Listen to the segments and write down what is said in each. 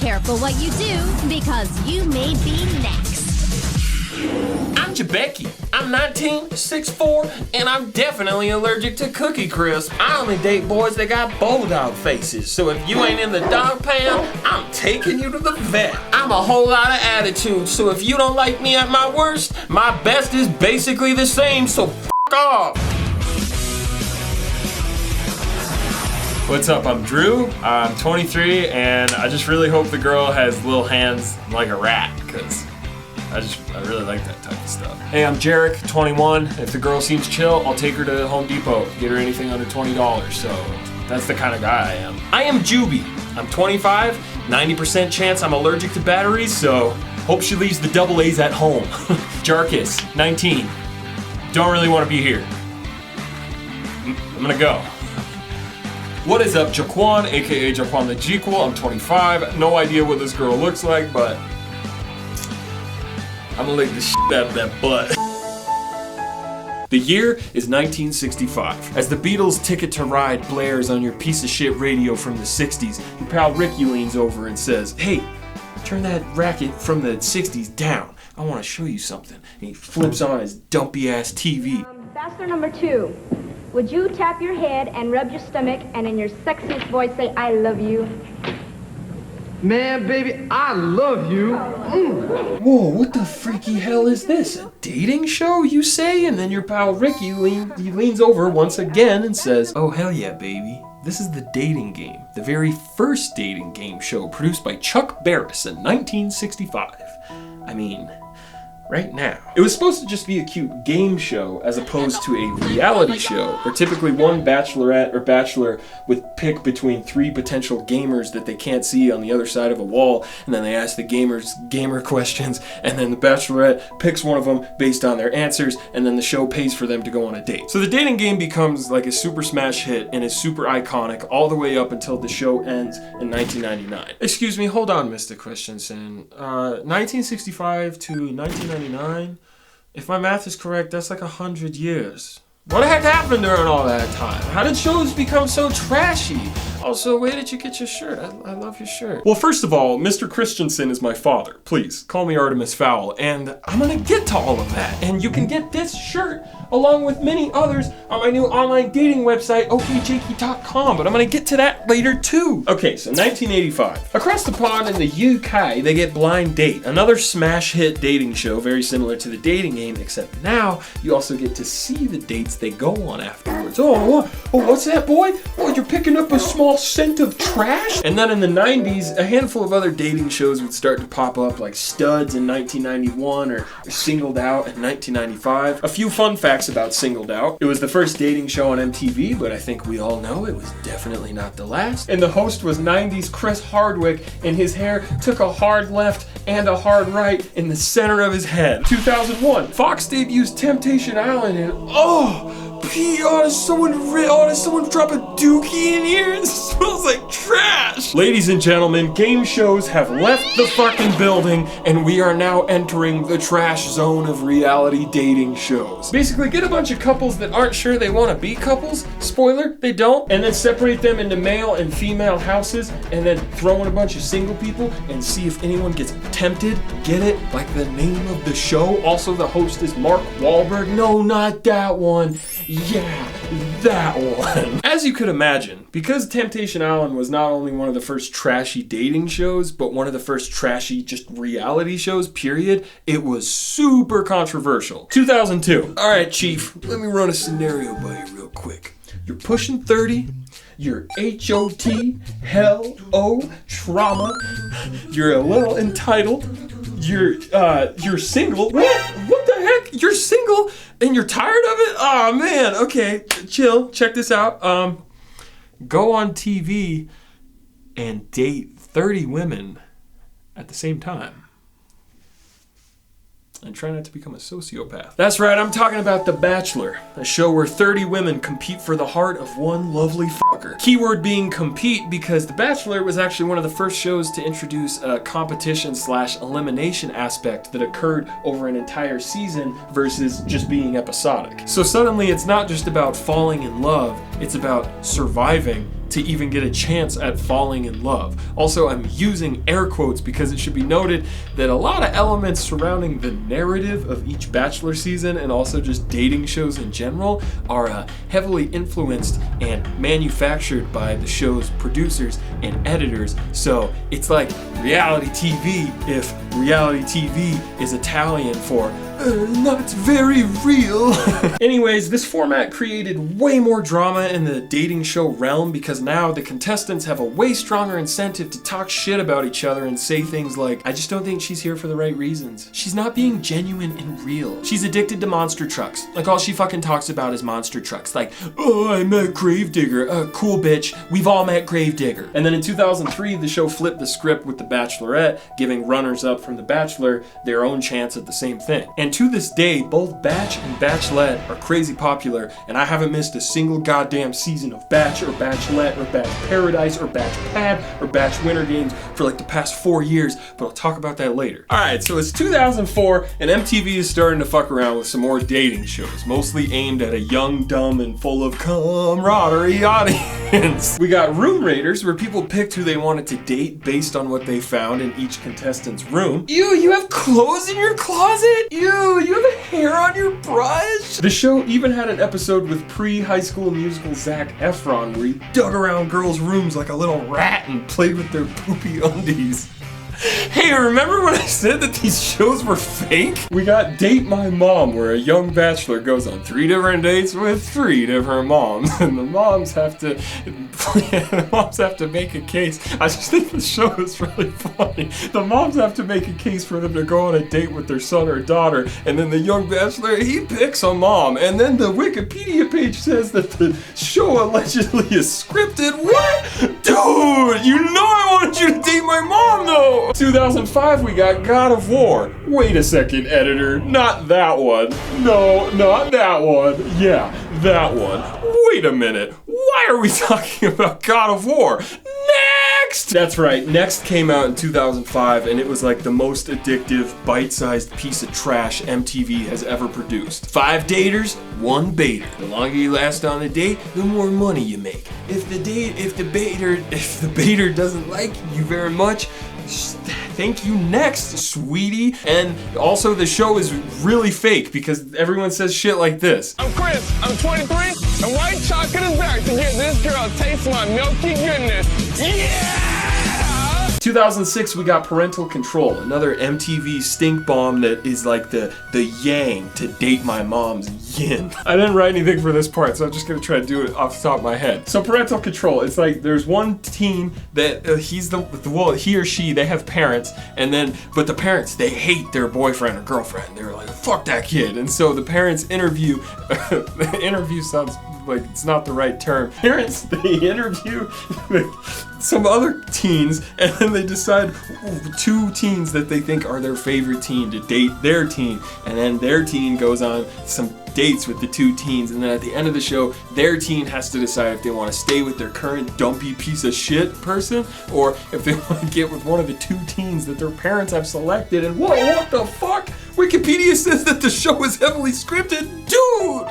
careful what you do, because you may be next. I'm Jabeki. I'm 19, 6'4", and I'm definitely allergic to Cookie Crisp. I only date boys that got bulldog faces, so if you ain't in the dog pound, I'm taking you to the vet. I'm a whole lot of attitude, so if you don't like me at my worst, my best is basically the same, so f*** off. What's up? I'm Drew. I'm 23, and I just really hope the girl has little hands like a rat, because I really like that type of stuff. Hey, I'm Jarek, 21. If the girl seems chill, I'll take her to Home Depot. Get her anything under $20. So that's the kind of guy I am. I am Juby. I'm 25. 90% chance I'm allergic to batteries, so hope she leaves the double A's at home. Jarkus, 19. Don't really want to be here. I'm gonna go. What is up, Jaquan, aka Jaquan the Jequel. I'm 25. No idea what this girl looks like, but I'm gonna lick the shit out of that butt. The year is 1965. As the Beatles' Ticket to Ride blares on your piece of shit radio from the 60s, your pal Ricky leans over and says, "Hey, turn that racket from the 60s down. I wanna show you something." And he flips on his dumpy ass TV. Bachelor number 2, would you tap your head and rub your stomach and in your sexiest voice say, "I love you"? Man, baby, I love you. Whoa, what the freaky hell is this? A dating show, you say? And then your pal Ricky leans over once again and says, "Oh, hell yeah, baby. This is The Dating Game, the very first dating game show produced by Chuck Barris in 1965. I mean, right now. It was supposed to just be a cute game show as opposed to a reality show, where typically one bachelorette or bachelor would pick between 3 potential gamers that they can't see on the other side of a wall, and then they ask the gamers gamer questions, and then the bachelorette picks one of them based on their answers, and then the show pays for them to go on a date. So the dating game becomes like a super smash hit and is super iconic all the way up until the show ends in 1999. Excuse me, hold on, Mr. Christensen. 1965 to 1999? If my math is correct, that's like 100 years. What the heck happened during all that time? How did shows become so trashy? Also, where did you get your shirt? I love your shirt. Well, first of all, Mr. Christensen is my father. Please, call me Artemis Fowl, and I'm gonna get to all of that. And you can get this shirt, along with many others, on my new online dating website, okjakey.com, but I'm gonna get to that later too. Okay, so 1985. Across the pond in the UK, they get Blind Date, another smash hit dating show, very similar to The Dating Game, except now you also get to see the dates they go on afterwards. Oh, what's that, boy? Oh, you're picking up a small scent of trash? And then in the 90s, a handful of other dating shows would start to pop up, like Studs in 1991 or Singled Out in 1995. A few fun facts about Singled Out. It was the first dating show on MTV, but I think we all know it was definitely not the last. And the host was 90s Chris Hardwick, and his hair took a hard left and a hard right in the center of his head. 2001, Fox debuts Temptation Island, and does someone drop a dookie in here? It smells like trash. Ladies and gentlemen, game shows have left the fucking building, and we are now entering the trash zone of reality dating shows. Basically, get a bunch of couples that aren't sure they want to be couples, spoiler, they don't, and then separate them into male and female houses, and then throw in a bunch of single people and see if anyone gets tempted. Get it? Like the name of the show. Also, the host is Mark Wahlberg. No, not that one. Yeah, that one. As you could imagine, because Temptation Island was not only one of the first trashy dating shows, but one of the first trashy just reality shows, period, it was super controversial. 2002. All right, Chief, let me run a scenario by you real quick. You're pushing 30. You're HOT, hell, O, trauma. You're a little entitled. You're single. What the heck? You're single and you're tired of it? Oh man, okay, chill, check this out. Go on TV and date 30 women at the same time. And try not to become a sociopath. That's right, I'm talking about The Bachelor, a show where 30 women compete for the heart of one lovely fucker. Keyword being compete, because The Bachelor was actually one of the first shows to introduce a competition/elimination aspect that occurred over an entire season versus just being episodic. So suddenly it's not just about falling in love, it's about surviving to even get a chance at falling in love. Also, I'm using air quotes because it should be noted that a lot of elements surrounding the narrative of each Bachelor season and also just dating shows in general are heavily influenced and manufactured by the show's producers and editors. So it's like reality TV if reality TV is Italian for not very real. Anyways, this format created way more drama in the dating show realm because now the contestants have a way stronger incentive to talk shit about each other and say things like, I just don't think she's here for the right reasons. She's not being genuine and real. She's addicted to monster trucks. Like, all she fucking talks about is monster trucks. Like, oh, I met Gravedigger. Cool bitch. We've all met Gravedigger. And then in 2003, the show flipped the script with The Bachelorette, giving runners-up from The Bachelor their own chance at the same thing. And to this day, both Batch and Bachelette are crazy popular, and I haven't missed a single goddamn season of Batch or Bachelette or Batch Paradise or Batch Pad or Batch Winter Games for like the past 4 years, but I'll talk about that later. Alright, so it's 2004, and MTV is starting to fuck around with some more dating shows, mostly aimed at a young, dumb, and full of camaraderie audience. We got Room Raiders, where people picked who they wanted to date based on what they found in each contestant's room. Ew, you have clothes in your closet? Ew, you have a hair on your brush? The show even had an episode with pre-High School Musical Zac Efron where he dug around girls' rooms like a little rat and played with their poopy undies. Hey, remember when I said that these shows were fake? We got Date My Mom, where a young bachelor goes on 3 different dates with 3 different moms, and the moms have to make a case. I just think the show is really funny. The moms have to make a case for them to go on a date with their son or daughter, and then the young bachelor, he picks a mom, and then the Wikipedia page says that the show allegedly is scripted. What? Dude, you know I wanted you to date my mom, though! 2005, we got God of War. Wait a second, editor. Not that one. No, not that one. Yeah, that one. Wait a minute. Why are we talking about God of War? Next! That's right, Next came out in 2005, and it was like the most addictive, bite-sized piece of trash MTV has ever produced. 5 daters, 1 baiter. The longer you last on a date, the more money you make. If the baiter doesn't like you very much, thank you next, sweetie. And also the show is really fake because everyone says shit like this. I'm Chris, I'm 23, and white chocolate is back to get this girl to taste my milky goodness. Yeah! 2006, we got Parental Control, another MTV stink bomb that is like the yang to Date My Mom's yin. I didn't write anything for this part, so I'm just gonna try to do it off the top of my head. So Parental Control, it's like there's one teen that he or she, they have parents, but the parents, they hate their boyfriend or girlfriend. They're like, fuck that kid. And so the parents interview, interview sounds like it's not the right term. Parents, they interview some other teens, and then they decide 2 teens that they think are their favorite teen to date their teen, and then their teen goes on some dates with the 2 teens, and then at the end of the show, their teen has to decide if they want to stay with their current dumpy piece of shit person, or if they want to get with one of the 2 teens that their parents have selected. And whoa, what the fuck? Wikipedia says that the show is heavily scripted. Dude,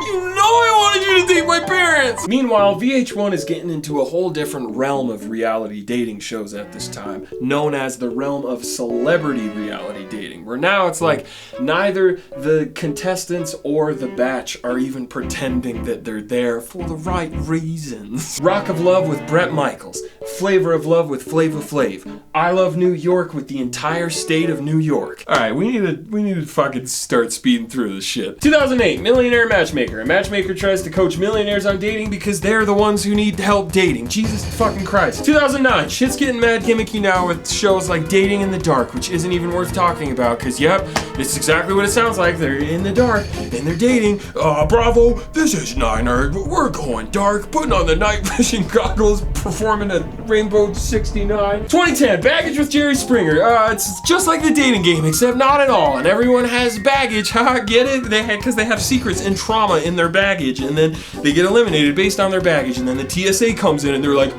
you know I wanted you to date my parents. Meanwhile, VH1 is getting into a whole different realm of reality dating shows at this time, known as the realm of celebrity reality dating, where now it's like neither the contestants or the batch are even pretending that they're there for the right reasons. Rock of Love with Bret Michaels, Flavor of Love with Flava Flav, I Love New York with the entire state of New York. Alright, we need to fucking start speeding through this shit. 2008, Millionaire Matchmaker. A matchmaker tries to coach millionaires on dating because they're the ones who need help dating. Jesus fucking Christ. 2009, shit's getting mad gimmicky now with shows like Dating in the Dark, which isn't even worth talking about because, yep, it's exactly what it sounds like. They're in the dark and they're dating. Bravo, this is Niner. We're going dark, putting on the night vision goggles, performing a Rainbow 69. 2010, Baggage with Jerry Springer. It's just like the dating game, except not at all. And everyone has baggage, haha, get it? Because they have secrets. secrets and trauma in their baggage, and then they get eliminated based on their baggage, and then the TSA comes in and they're like,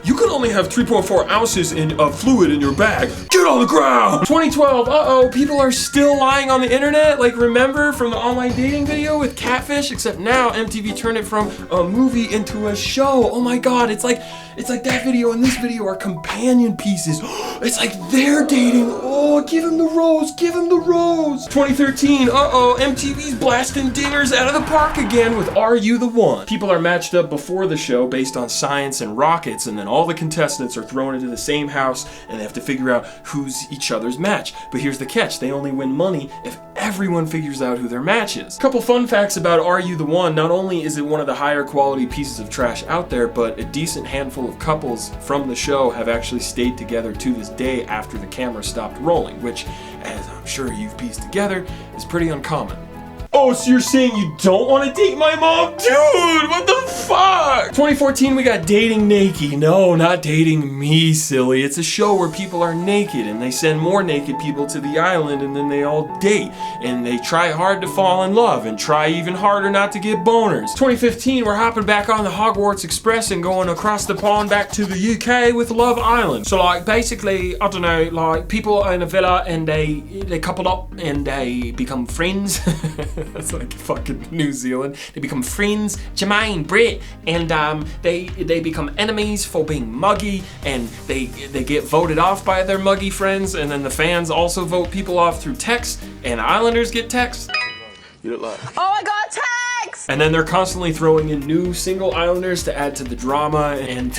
you can only have 3.4 ounces of fluid in your bag. Get on the ground! 2012, people are still lying on the internet. Like, remember from the online dating video with Catfish? Except now MTV turned it from a movie into a show. Oh my god, it's like that video and this video are companion pieces. It's like they're dating. Oh, give him the rose, give him the rose. 2013, MTV's blasting dingers out of the park again with Are You the One? People are matched up before the show based on science and rockets, and then all the contestants are thrown into the same house and they have to figure out who's each other's match. But here's the catch, they only win money if everyone figures out who their match is. Couple fun facts about Are You the One? Not only is it one of the higher quality pieces of trash out there, but a decent handful of couples from the show have actually stayed together to this day after the camera stopped rolling, which, as I'm sure you've pieced together, is pretty uncommon. Oh, so you're saying you don't want to date my mom? Dude, what the fuck? 2014, we got Dating Naked. No, not Dating Me, silly. It's a show where people are naked and they send more naked people to the island and then they all date. And they try hard to fall in love and try even harder not to get boners. 2015, we're hopping back on the Hogwarts Express and going across the pond back to the UK with Love Island. So like, basically, I don't know, like people are in a villa and they couple up and they become friends. That's like fucking New Zealand. They become friends, Jermaine, Britt, and they become enemies for being muggy, and they get voted off by their muggy friends, and then the fans also vote people off through text, and Islanders get text. You look like. Oh, I got text! And then they're constantly throwing in new single Islanders to add to the drama, and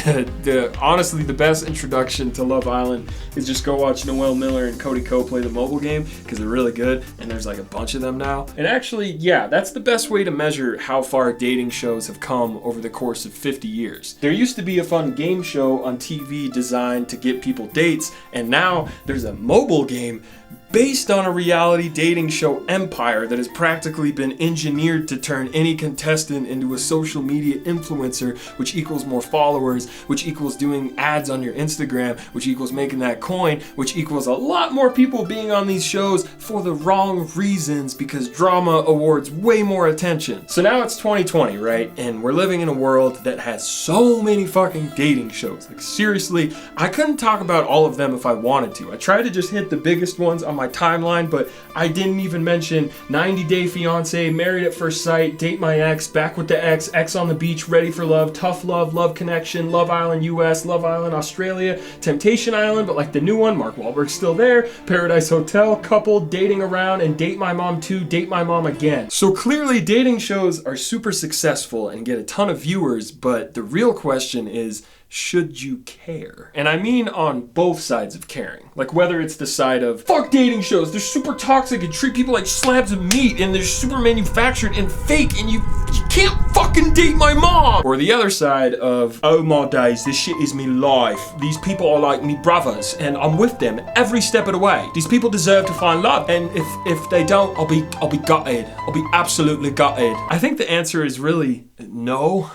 honestly, the best introduction to Love Island is just go watch Noel Miller and Cody Ko play the mobile game, because they're really good, and there's like a bunch of them now. And actually, yeah, that's the best way to measure how far dating shows have come over the course of 50 years. There used to be a fun game show on TV designed to get people dates, and now there's a mobile game based on a reality dating show empire that has practically been engineered to turn any contestant into a social media influencer, which equals more followers, which equals doing ads on your Instagram, which equals making that coin, which equals a lot more people being on these shows for the wrong reasons, because drama awards way more attention. So now it's 2020, right? And we're living in a world that has so many fucking dating shows. Like seriously, I couldn't talk about all of them if I wanted to. I tried to just hit the biggest ones on my timeline, but I didn't even mention 90 Day Fiance, Married at First Sight, Date My Ex, Back with the Ex, Ex on the Beach, Ready for Love, Tough Love, Love Connection, Love Island US, Love Island Australia, Temptation Island, but like the new one, Mark Wahlberg's still there, Paradise Hotel, Couple, Dating Around, and Date My Mom 2, Date My Mom Again. So clearly dating shows are super successful and get a ton of viewers, but the real question is, should you care? And I mean on both sides of caring. Like whether it's the side of, fuck dating shows, they're super toxic and treat people like slabs of meat and they're super manufactured and fake and you can't fucking date my mom. Or the other side of, oh my days, this shit is me life. These people are like me brothers and I'm with them every step of the way. These people deserve to find love, and if they don't, I'll be gutted. I'll be absolutely gutted. I think the answer is really no.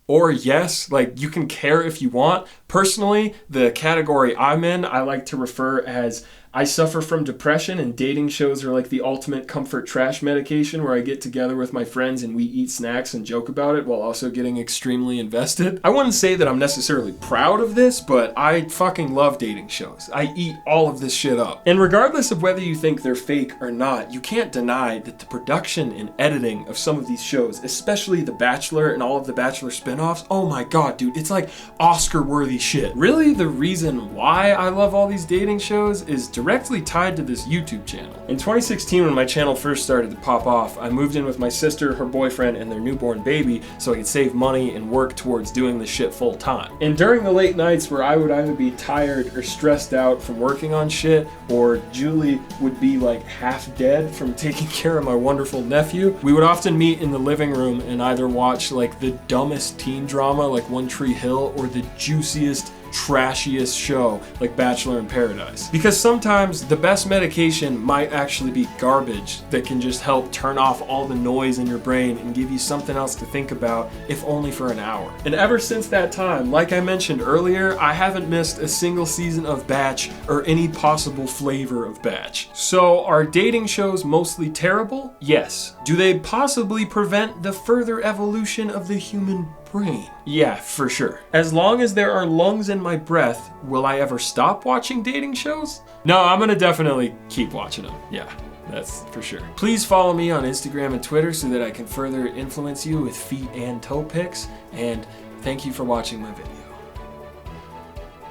Or yes, like you can care if you want. Personally, the category I'm in, I like to refer as I suffer from depression, and dating shows are like the ultimate comfort trash medication where I get together with my friends and we eat snacks and joke about it while also getting extremely invested. I wouldn't say that I'm necessarily proud of this, but I fucking love dating shows. I eat all of this shit up. And regardless of whether you think they're fake or not, you can't deny that the production and editing of some of these shows, especially The Bachelor and all of the Bachelor spin-offs, oh my god, dude, it's like Oscar-worthy shit. Really, the reason why I love all these dating shows is directly tied to this YouTube channel. In 2016, when my channel first started to pop off, I moved in with my sister, her boyfriend, and their newborn baby so I could save money and work towards doing this shit full time. And during the late nights where I would either be tired or stressed out from working on shit, or Julie would be like half dead from taking care of my wonderful nephew, we would often meet in the living room and either watch like the dumbest teen drama like One Tree Hill or the juiciest trashiest show like Bachelor in Paradise. Because sometimes the best medication might actually be garbage that can just help turn off all the noise in your brain and give you something else to think about, if only for an hour. And ever since that time, like I mentioned earlier, I haven't missed a single season of Batch or any possible flavor of Batch. So are dating shows mostly terrible? Yes. Do they possibly prevent the further evolution of the human brain? Yeah, for sure. As long as there are lungs in my breath, will I ever stop watching dating shows? No, I'm gonna definitely keep watching them. Yeah, that's for sure. Please follow me on Instagram and Twitter so that I can further influence you with feet and toe pics. And thank you for watching my video.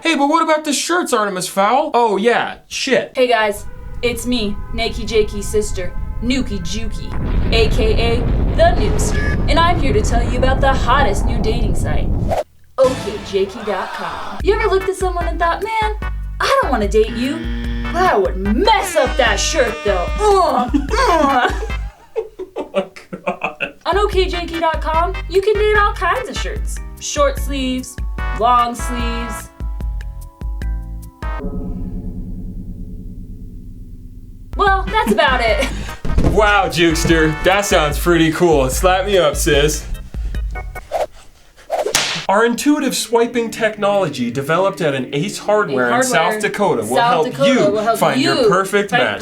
Hey, but what about the shirts, Artemis Fowl? Oh yeah, shit. Hey guys, it's me, Nakey Jakey's sister, Nuki Juki, aka The Noobster, and I'm here to tell you about the hottest new dating site, okjakey.com. You ever looked at someone and thought, man, I don't want to date you, but I would mess up that shirt though. Oh my god. On okjakey.com, you can date all kinds of shirts. Short sleeves, long sleeves. Well, that's about it. Wow, Jukester, that sounds pretty cool. Slap me up, sis. Our intuitive swiping technology developed at an Ace Hardware in South Dakota will help you find your perfect match.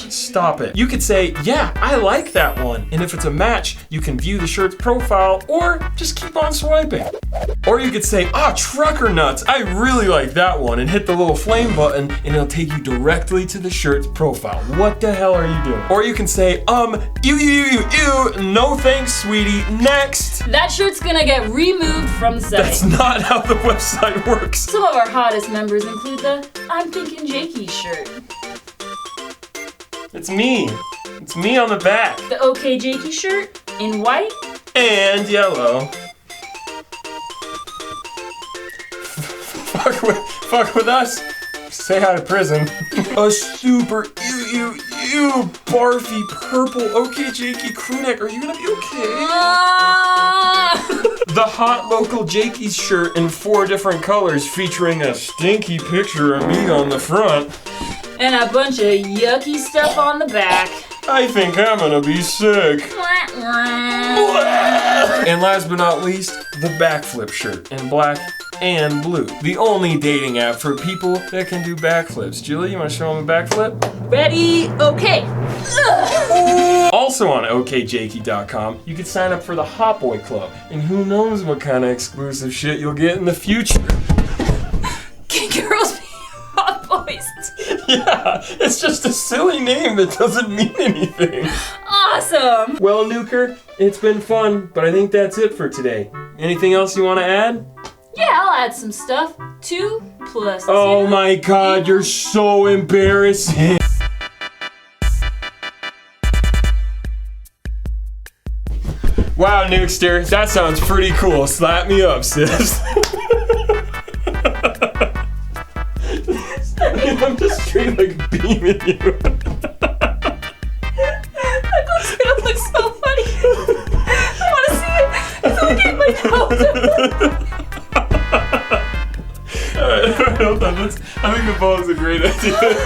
Stop it. You could say, yeah, I like that one. And if it's a match, you can view the shirt's profile or just keep on swiping. Or you could say, trucker nuts, I really like that one, and hit the little flame button and it'll take you directly to the shirt's profile. What the hell are you doing? Or you can say, ew, no thanks, sweetie, next. That shirt's gonna get removed from the site. That's not how the website works. Some of our hottest members include the I'm Thinking Jakey shirt. It's me. It's me on the back. The OK Jakey shirt in white and yellow. Fuck with us. Say hi to prison. A super ew barfy purple OK Jakey crewneck. Are you gonna be okay? The hot local Jakey's shirt in 4 different colors featuring a stinky picture of me on the front. And a bunch of yucky stuff on the back. I think I'm gonna be sick. And last but not least, the backflip shirt in black and blue. The only dating app for people that can do backflips. Julie, you wanna show them a backflip? Ready? Okay. Also on okjakey.com, you can sign up for the Hot Boy Club. And who knows what kind of exclusive shit you'll get in the future. Can girls be hot boys too? Yeah, it's just a silly name that doesn't mean anything. Awesome. Well, Nuker, it's been fun, but I think that's it for today. Anything else you want to add? Yeah, I'll add some stuff. 2 plus 2. Oh my god, you're so embarrassing. Wow, Nukester, that sounds pretty cool. Slap me up, sis. I'm just straight like beaming you. That's gonna look so funny. I wanna see it. It's okay, my nose. Alright, hold on. I think the ball is a great idea.